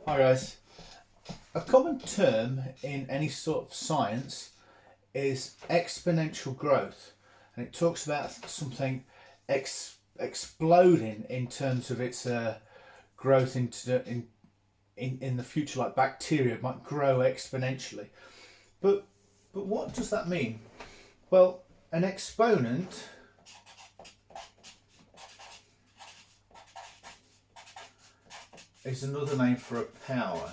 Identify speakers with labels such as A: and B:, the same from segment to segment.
A: Hi guys. A common term in any sort of science is exponential growth, and it talks about something exploding in terms of its growth in the future. Like bacteria might grow exponentially, but what does that mean? Well, an exponent is another name for a power.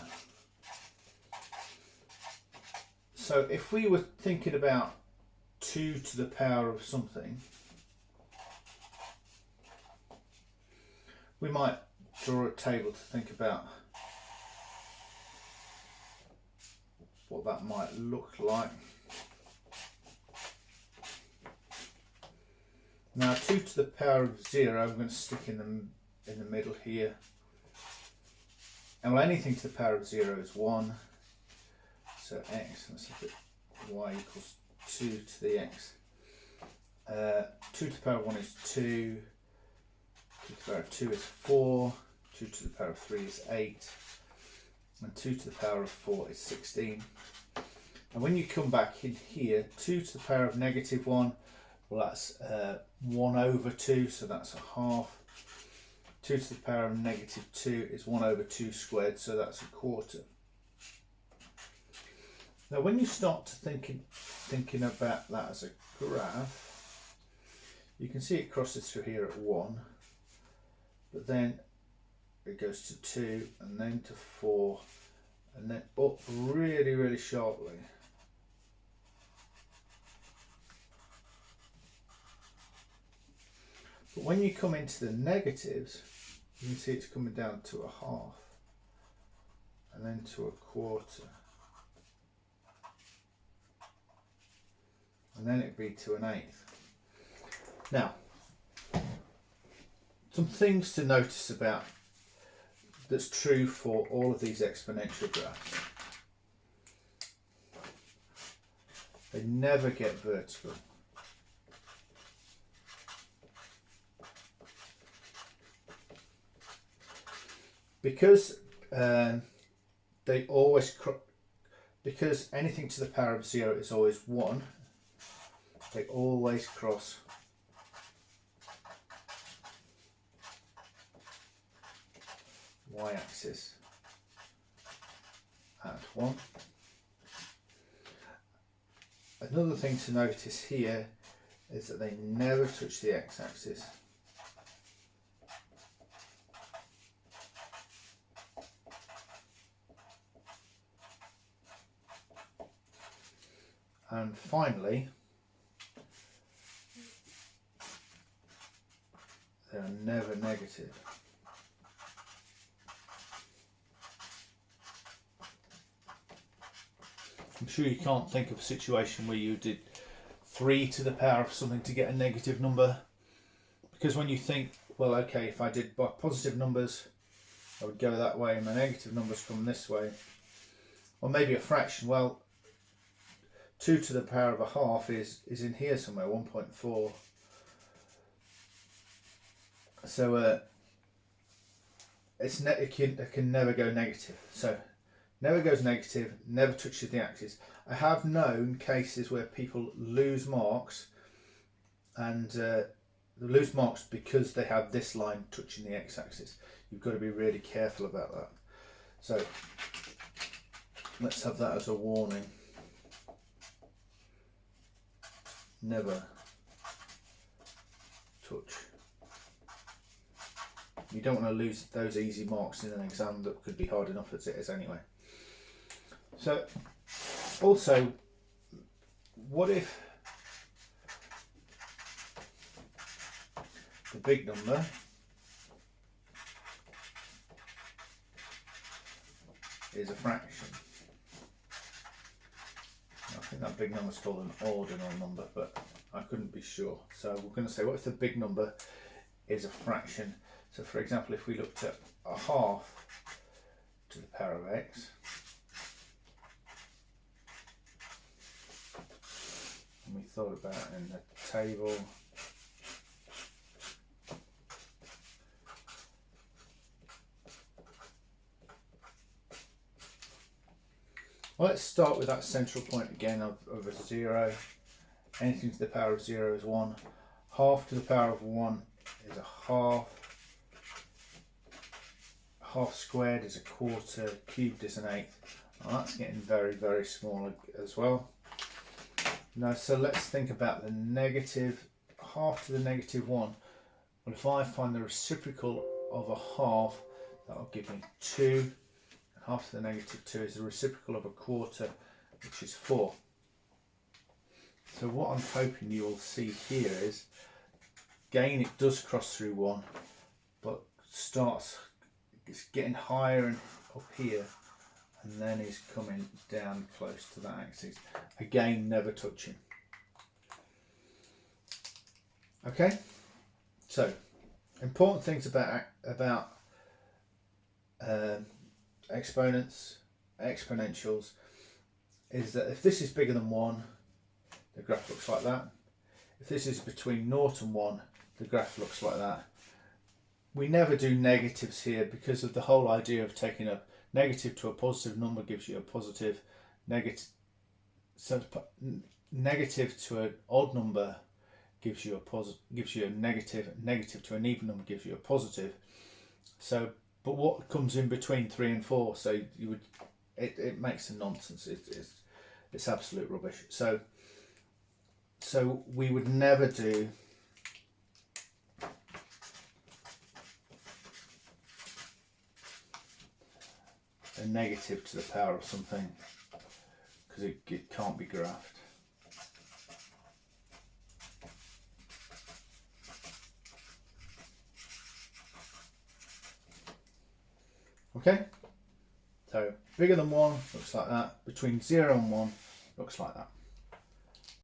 A: So if we were thinking about 2 to the power of something, we might draw a table to think about what that might look like. Now 2 to the power of 0, I'm going to stick in the middle here. And well, anything to the power of 0 is 1. So x, let's look at y equals 2 to the x. 2 to the power of 1 is 2. 2 to the power of 2 is 4. 2 to the power of 3 is 8. And 2 to the power of 4 is 16. And when you come back in here, 2 to the power of negative 1, well, that's 1 over 2, so that's a half. 2 to the power of negative 2 is 1 over 2 squared, so that's a quarter. Now when you start to thinking about that as a graph, you can see it crosses through here at 1, but then it goes to 2 and then to 4 and then up really, really sharply. But when you come into the negatives, you can see it's coming down to a half and then to a quarter. And then it'd be to an eighth. Now, some things to notice about that's true for all of these exponential graphs. They never get vertical. Because they always because anything to the power of 0 is always 1, they always cross y-axis at 1. Another thing to notice here is that they never touch the x-axis. And finally, they are never negative. I'm sure you can't think of a situation where you did 3 to the power of something to get a negative number, because when you think, well, okay, if I did by positive numbers, I would go that way, and my negative numbers come this way, or maybe a fraction. Well, 2 to the power of a half is in here somewhere, 1.4. So it can never go negative. So never goes negative, never touches the axis. I have known cases where people lose marks, and they lose marks because they have this line touching the x-axis. You've got to be really careful about that. So let's have that as a warning. Never touch. You don't want to lose those easy marks in an exam that could be hard enough as it is anyway. So also, what if the big number is a fraction? I think that big number is called an ordinal number, but I couldn't be sure. So we're going to say, what if the big number is a fraction? So for example, if we looked at a half to the power of x, and we thought about it in the table, Well, let's start with that central point again of a 0. Anything to the power of 0 is 1. Half to the power of 1 is a half. Half squared is a quarter. Cubed is an eighth. Well, that's getting very, very small as well. Now, so let's think about the negative. Half to the negative 1. Well, if I find the reciprocal of a half, that'll give me 2. And half to the negative 2 is the reciprocal of a quarter, which is 4. So what I'm hoping you will see here is, again, it does cross through 1, but it's getting higher and up here, and then is coming down close to that axis. Again, never touching. Okay, so important things about exponents, exponentials, is that if this is bigger than 1, the graph looks like that. If this is between 0 and 1, the graph looks like that. We never do negatives here because of the whole idea of taking a negative to a positive number gives you a positive. Negative to an odd number gives you a positive, gives you a negative. Negative to an even number gives you a positive. So, but what comes in between 3 and 4? So you would, it makes a nonsense. It's absolute rubbish. So we would never do a negative to the power of something because it can't be graphed. Okay, so bigger than 1 looks like that, between 0 and 1 looks like that.